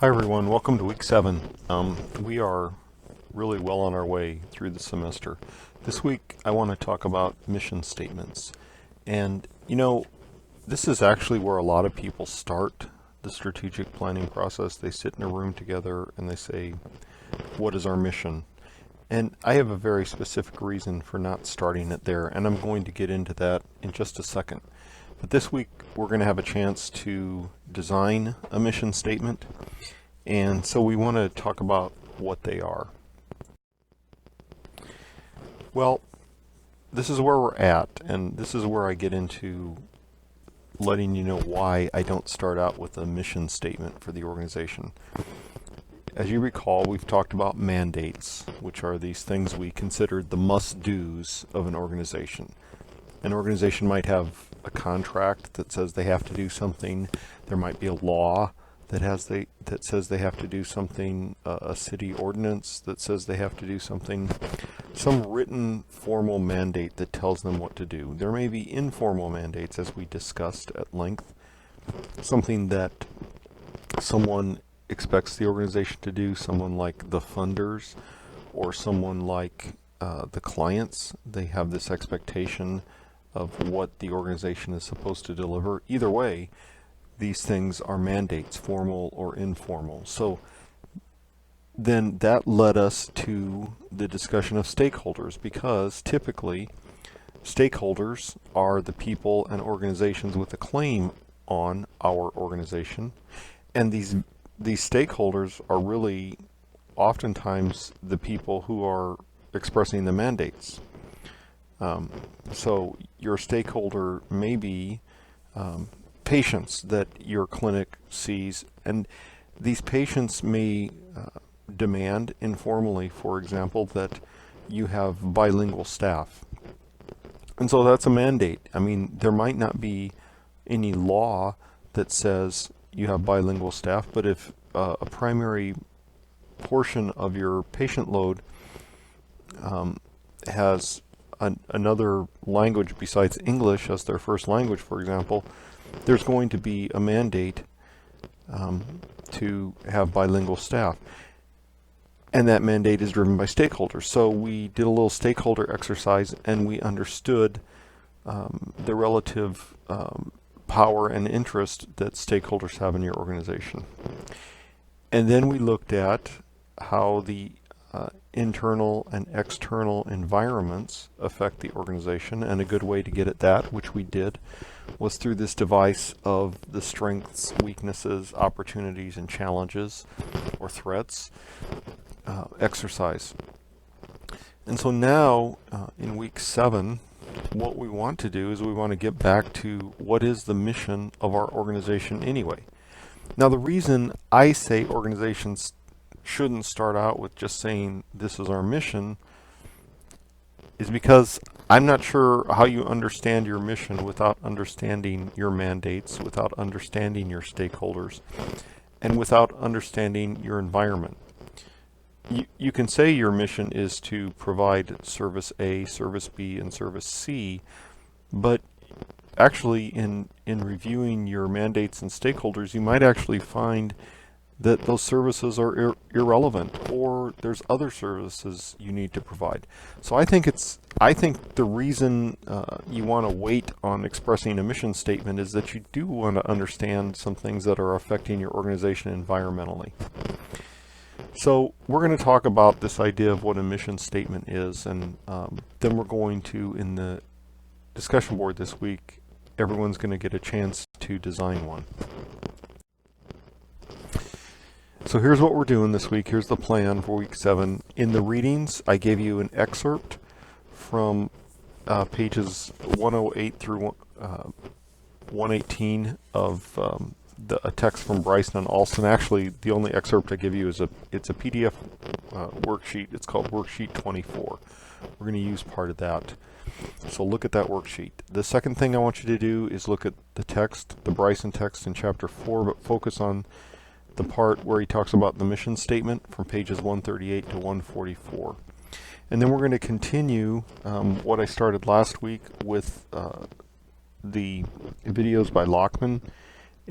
Hi everyone, welcome to week 7. We are really well on our way through the semester. This week I want to talk about mission statements. And this is actually where a lot of people start the strategic planning process. They sit in a room together and they say, what is our mission? And I have a very specific reason for not starting it there, and I'm going to get into that in just a second. But this week we're going to have a chance to design a mission statement. And so we want to talk about what they are. Well, this is where we're at, and this is where I get into letting you know why I don't start out with a mission statement for the organization. As you recall, we've talked about mandates, which are these things we consider the must-dos of an organization. An organization might have a contract that says they have to do something. There might be a law that says they have to do something, a city ordinance that says they have to do something, some written formal mandate that tells them what to do. There may be informal mandates, as we discussed at length, something that someone expects the organization to do, someone like the funders or someone like the clients. They have this expectation of what the organization is supposed to deliver. Either way, these things are mandates, formal or informal. So then that led us to the discussion of stakeholders, because typically stakeholders are the people and organizations with a claim on our organization, and these stakeholders are really oftentimes the people who are expressing the mandates. So your stakeholder may be patients that your clinic sees, and these patients may demand informally, for example, that you have bilingual staff. And so that's a mandate. I mean, there might not be any law that says you have bilingual staff, but if a primary portion of your patient load has another language besides English as their first language, for example, there's going to be a mandate to have bilingual staff. And that mandate is driven by stakeholders. So we did a little stakeholder exercise, and we understood the relative power and interest that stakeholders have in your organization. And then we looked at how the internal and external environments affect the organization, and a good way to get at that, which we did, was through this device of the strengths, weaknesses, opportunities, and challenges, or threats, exercise. And so now, in week 7, what we want to do is we want to get back to what is the mission of our organization anyway. Now, the reason I say organizations shouldn't start out with just saying this is our mission is because I'm not sure how you understand your mission without understanding your mandates, without understanding your stakeholders, and without understanding your environment. You can say your mission is to provide service A, service B, and service C, but actually in reviewing your mandates and stakeholders, you might actually find that those services are irrelevant, or there's other services you need to provide. So I think the reason you want to wait on expressing a mission statement is that you do want to understand some things that are affecting your organization environmentally. So we're going to talk about this idea of what a mission statement is, and then we're going to, in the discussion board this week, everyone's going to get a chance to design one. So here's what we're doing this week. Here's the plan for week 7. In the readings, I gave you an excerpt from pages 108 through 118 of a text from Bryson and Alston. Actually, the only excerpt I give you is it's a PDF worksheet. It's called Worksheet 24. We're going to use part of that. So look at that worksheet. The second thing I want you to do is look at the text, the Bryson text in chapter 4, but focus on the part where he talks about the mission statement from pages 138 to 144. And then we're going to continue what I started last week with the videos by Lockman,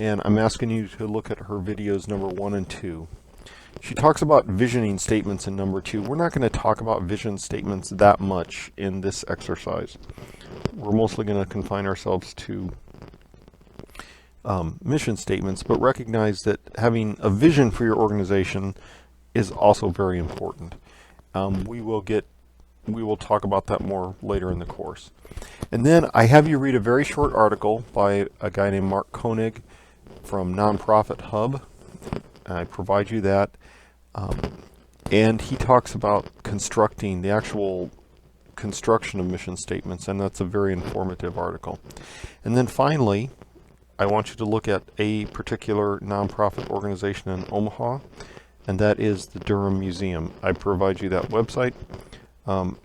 and I'm asking you to look at her videos number 1 and 2. She talks about visioning statements in number 2. We're not going to talk about vision statements that much in this exercise. We're mostly going to confine ourselves to mission statements, but recognize that having a vision for your organization is also very important. We will talk about that more later in the course. And then I have you read a very short article by a guy named Mark Koenig from Nonprofit Hub. I provide you that. And he talks about constructing the actual construction of mission statements, and that's a very informative article. And then finally, I want you to look at a particular nonprofit organization in Omaha, and that is the Durham Museum. I provide you that website,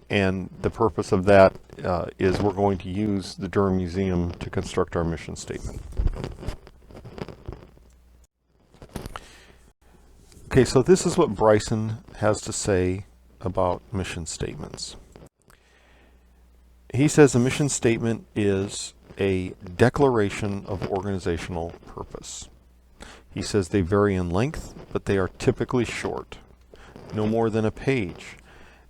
and the purpose of that is we're going to use the Durham Museum to construct our mission statement. Okay, so this is what Bryson has to say about mission statements. He says a mission statement is a declaration of organizational purpose. He says they vary in length, but they are typically short, no more than a page,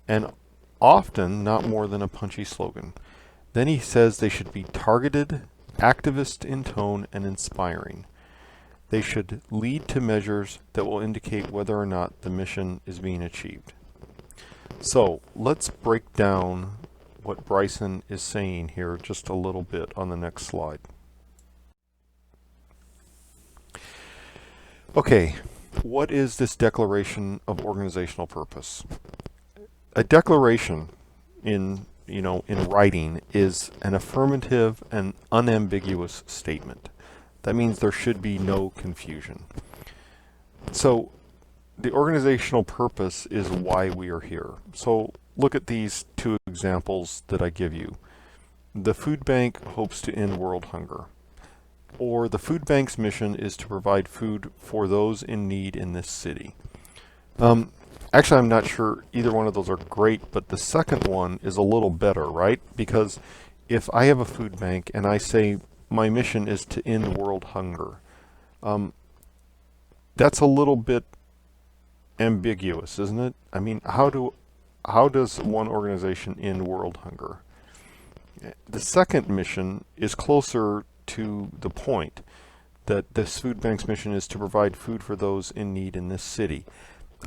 and often not more than a punchy slogan. Then he says they should be targeted, activist in tone, and inspiring. They should lead to measures that will indicate whether or not the mission is being achieved. So let's break down what Bryson is saying here just a little bit on the next slide. Okay, what is this declaration of organizational purpose? A declaration in writing is an affirmative and unambiguous statement. That means there should be no confusion. So the organizational purpose is why we are here. So look at these two examples that I give you. The food bank hopes to end world hunger. Or the food bank's mission is to provide food for those in need in this city. Actually, I'm not sure either one of those are great, but the second one is a little better, right? Because if I have a food bank and I say my mission is to end world hunger, that's a little bit ambiguous, isn't it? I mean, how does one organization end world hunger? The second mission is closer to the point, that this food bank's mission is to provide food for those in need in this city.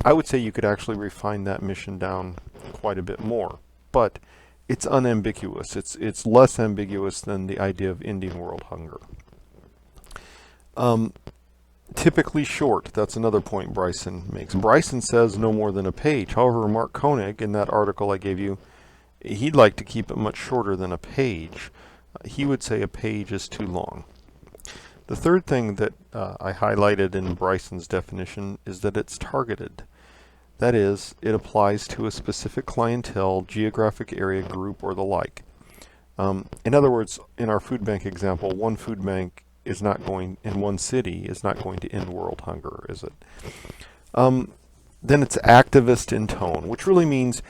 I would say you could actually refine that mission down quite a bit more, but it's unambiguous. It's less ambiguous than the idea of ending world hunger. Typically short, that's another point Bryson makes. Bryson says no more than a page. However, Mark Koenig, in that article I gave you, he'd like to keep it much shorter than a page. He would say a page is too long. The third thing that I highlighted in Bryson's definition is that it's targeted. That is, it applies to a specific clientele, geographic area, group, or the like. In other words, in our food bank example, one food bank is not going, in one city, is not going to end world hunger, is it? Then it's activist in tone, which really means,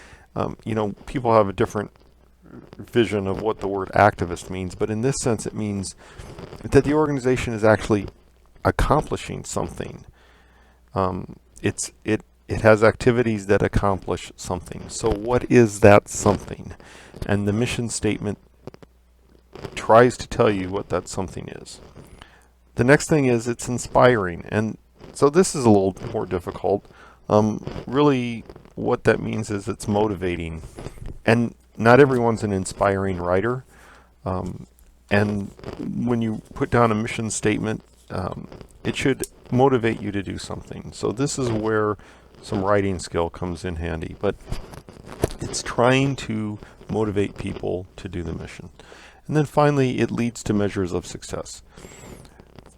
people have a different vision of what the word activist means, but in this sense it means that the organization is actually accomplishing something. It has activities that accomplish something. So what is that something? And the mission statement tries to tell you what that something is. The next thing is it's inspiring, and so this is a little more difficult. Really what that means is it's motivating, and not everyone's an inspiring writer, and when you put down a mission statement, it should motivate you to do something. So this is where some writing skill comes in handy, but it's trying to motivate people to do the mission. And then finally, it leads to measures of success.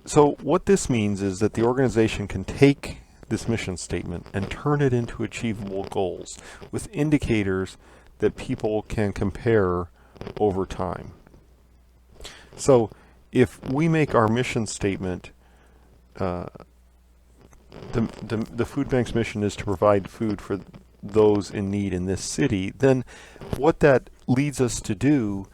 So what this means is that the organization can take this mission statement and turn it into achievable goals with indicators that people can compare over time. So if we make our mission statement, the food bank's mission is to provide food for those in need in this city, then what that leads us to do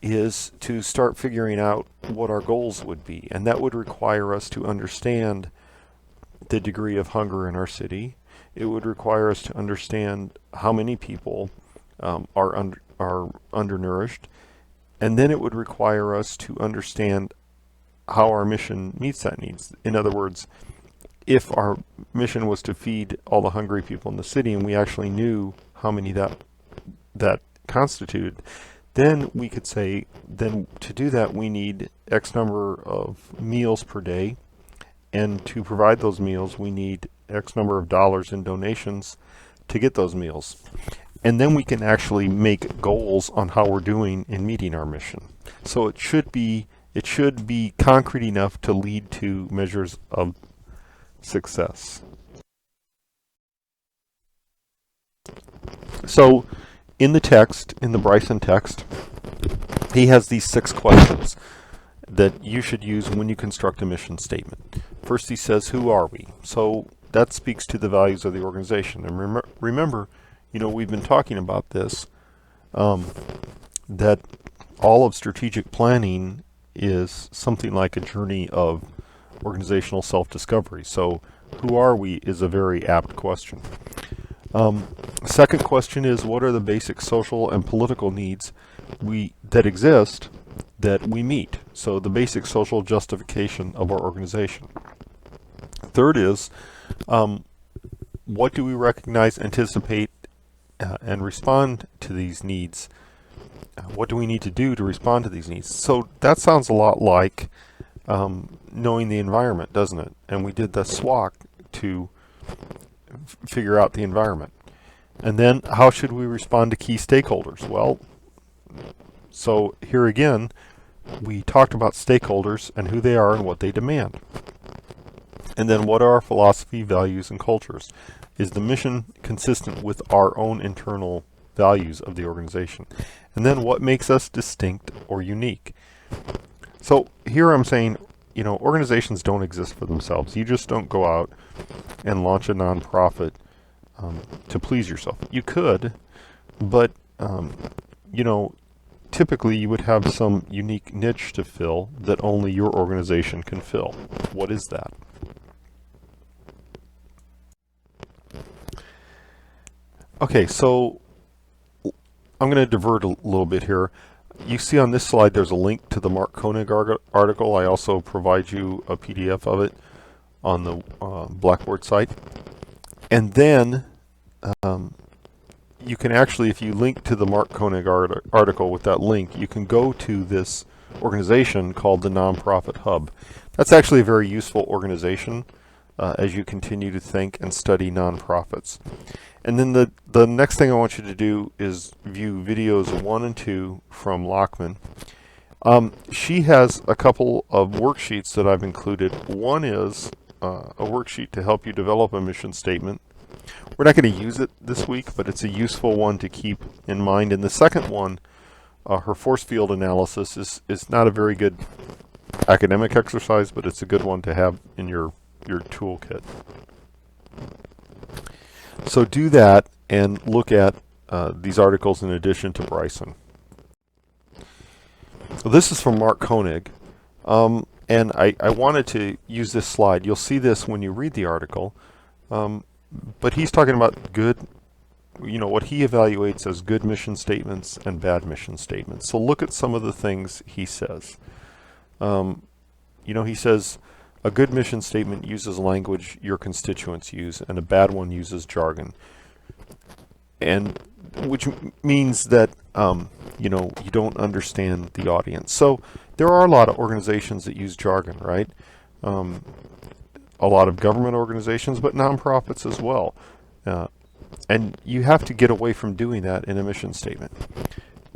is to start figuring out what our goals would be. And that would require us to understand the degree of hunger in our city. It would require us to understand how many people are undernourished. And then it would require us to understand how our mission meets that needs. In other words, if our mission was to feed all the hungry people in the city and we actually knew how many that constituted, then we could say, then to do that we need X number of meals per day, and to provide those meals we need X number of dollars in donations to get those meals. And then we can actually make goals on how we're doing in meeting our mission. So it should be concrete enough to lead to measures of success. So in the text, in the Bryson text, he has these 6 questions that you should use when you construct a mission statement. First he says, who are we? So that speaks to the values of the organization. And remember, we've been talking about this, that all of strategic planning is something like a journey of organizational self-discovery. So who are we is a very apt question. Second question is, what are the basic social and political needs that exist that we meet? So the basic social justification of our organization. Third is, what do we recognize, anticipate, and respond to these needs? What do we need to do to respond to these needs? So that sounds a lot like knowing the environment, doesn't it? And we did the SWOT to figure out the environment. And then how should we respond to key stakeholders? Well, so here again, we talked about stakeholders and who they are and what they demand. And then what are our philosophy, values, and cultures? Is the mission consistent with our own internal values of the organization? And then what makes us distinct or unique? So here I'm saying, organizations don't exist for themselves. You just don't go out and launch a nonprofit to please yourself. You could, but typically you would have some unique niche to fill that only your organization can fill. What is that? Okay, so I'm going to divert a little bit here. You see on this slide there's a link to the Mark Koenig article. I also provide you a PDF of it on the Blackboard site. And then you can actually, if you link to the Mark Koenig article with that link, you can go to this organization called the Nonprofit Hub. That's actually a very useful organization as you continue to think and study nonprofits. And then the next thing I want you to do is view videos 1 and 2 from Lockman. She has a couple of worksheets that I've included. One is a worksheet to help you develop a mission statement. We're not going to use it this week, but it's a useful one to keep in mind. And the second one, her force field analysis, is not a very good academic exercise, but it's a good one to have in your toolkit. So do that and look at these articles in addition to Bryson. So this is from Mark Koenig, and I wanted to use this slide. You'll see this when you read the article, but he's talking about good, what he evaluates as good mission statements and bad mission statements. So look at some of the things he says. He says, a good mission statement uses language your constituents use, and a bad one uses jargon. And which means that you don't understand the audience. So there are a lot of organizations that use jargon, right? A lot of government organizations, but nonprofits as well. And you have to get away from doing that in a mission statement.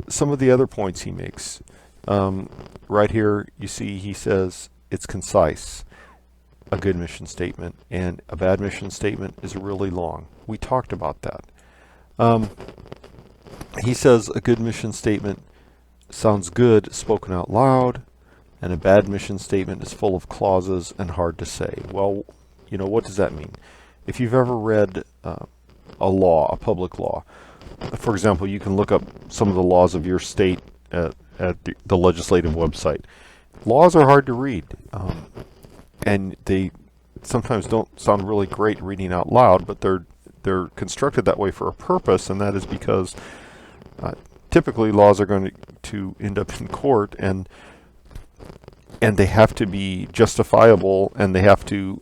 Some of the other points he makes, right here, you see he says it's concise. A good mission statement, and a bad mission statement is really long. We talked about that. He says a good mission statement sounds good spoken out loud, and a bad mission statement is full of clauses and hard to say. Well, what does that mean? If you've ever read a law, a public law, for example, you can look up some of the laws of your state at the legislative website. Laws are hard to read, and they sometimes don't sound really great reading out loud, but they're constructed that way for a purpose, and that is because typically laws are going to end up in court, and they have to be justifiable, and they have to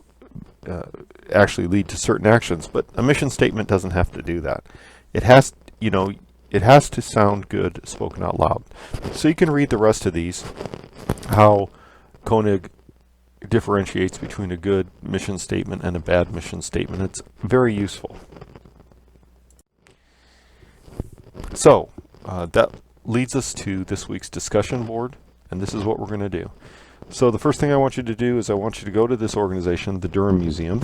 actually lead to certain actions. But a mission statement doesn't have to do that. It has, it has to sound good spoken out loud. So you can read the rest of these, how Koenig differentiates between a good mission statement and a bad mission statement. It's very useful. So that leads us to this week's discussion board, and this is what we're going to do. So the first thing I want you to do is I want you to go to this organization, the Durham Museum.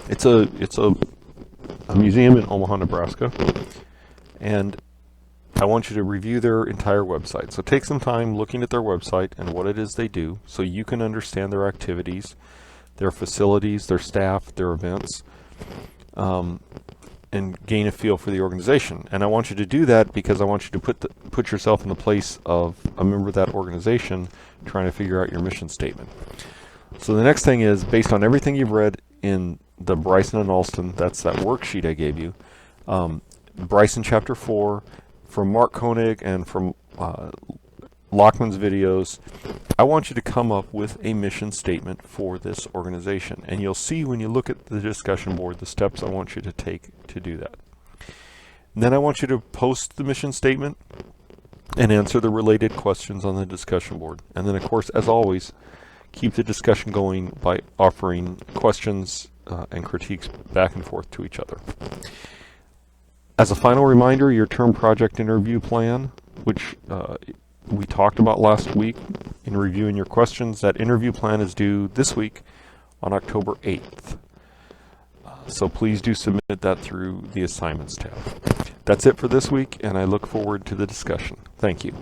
It's a museum in Omaha, Nebraska, and I want you to review their entire website. So take some time looking at their website and what it is they do so you can understand their activities, their facilities, their staff, their events, and gain a feel for the organization. And I want you to do that because I want you to put yourself in the place of a member of that organization trying to figure out your mission statement. So the next thing is, based on everything you've read in the Bryson and Alston, that's that worksheet I gave you, Bryson chapter 4, from Mark Koenig and from Lockman's videos, I want you to come up with a mission statement for this organization. And you'll see when you look at the discussion board the steps I want you to take to do that. And then I want you to post the mission statement and answer the related questions on the discussion board. And then, of course, as always, keep the discussion going by offering questions and critiques back and forth to each other. As a final reminder, your term project interview plan, which we talked about last week in reviewing your questions, that interview plan is due this week on October 8th. So please do submit that through the assignments tab. That's it for this week, and I look forward to the discussion. Thank you.